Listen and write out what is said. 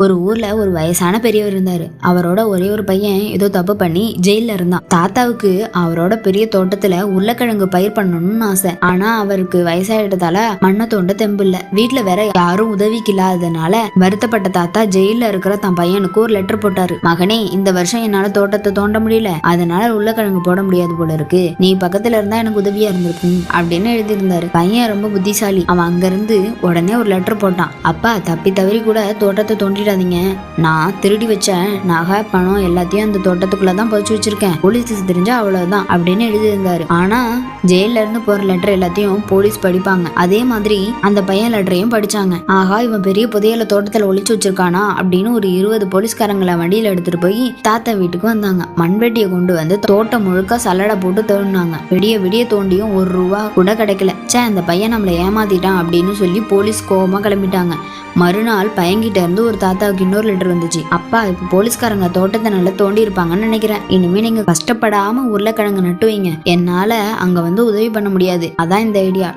ஒரு ஊர்ல ஒரு வயசான பெரியவர் இருந்தாரு. அவரோட ஒரே ஒரு பையன் ஏதோ தப்பு பண்ணி ஜெயில இருந்தான். தாத்தாவுக்கு அவரோட பெரிய தோட்டத்துல உருளைக்கிழங்கு பயிர் பண்ணணும்னு ஆசை. ஆனா அவருக்கு வயசாயிட்டதால மண்ணை தோண்ட தெம்பு இல்ல. வீட்டுல வேற யாரும் உதவிக்கு இல்லாததுனால வருத்தப்பட்ட தாத்தா ஜெயில இருக்கிற தன் பையனுக்கு ஒரு லெட்டர் போட்டாரு. மகனே, இந்த வருஷம் என்னால தோட்டத்தை தோண்ட முடியல, அதனால உருளைக்கிழங்கு போட முடியாது போல இருக்கு. நீ பக்கத்துல இருந்தா எனக்கு உதவியா இருந்திருக்கும் அப்படின்னு எழுதியிருந்தாரு. பையன் ரொம்ப புத்திசாலி. அவன் அங்க இருந்து உடனே ஒரு லெட்டர் போட்டான். அப்பா, தப்பி தவறி கூட தோட்டத்தை தோண்டி, நான் திருடி வச்ச நகை பணம் எல்லாத்தையும் அந்த தோட்டத்துக்குள்ளதான் பதிச்சு வச்சிருக்கேன். போலீஸ் தெரிஞ்சா அவ்வளவுதான் அப்படின்னு எழுதியிருந்தாரு. ஆனா ஜெயில இருந்து போற லெட்டர் எல்லாத்தையும் போலீஸ் படிப்பாங்க. அதே மாதிரி அந்த பையன் லெட்டரையும் படிச்சாங்க. ஆகா, இவன் பெரிய புதையல தோட்டத்துல ஒளிச்சு வச்சிருக்கானா அப்படின்னு ஒரு 20 போலீஸ்காரங்களை வண்டியில எடுத்துட்டு போய் தாத்தா வீட்டுக்கு வந்தாங்க. மண்வெட்டியை கொண்டு வந்து தோட்டம் முழுக்க சல்லடை போட்டு தோண்டினாங்க. விடிய விடிய தோண்டியும் ₹1 கூட கிடைக்கல. அந்த பையன் நம்மளை ஏமாத்திட்டான் அப்படின்னு சொல்லி போலீஸ் கோவமா கிளம்பிட்டாங்க. மறுநாள் பையன்கிட்ட இருந்து ஒரு தாத்தாவுக்கு இன்னொரு லெட்டர் வந்துச்சு. அப்பா, இப்ப போலீஸ்காரங்க தோட்டத்தை நல்லா தோண்டி இருப்பாங்கன்னு நினைக்கிறேன். இனிமே நீங்க கஷ்டப்படாம உருளைக்கிழங்கு நட்டு வைங்க. என்னால அங்க வந்து உதவி பண்ண முடியாது. அதான் இந்த ஐடியா.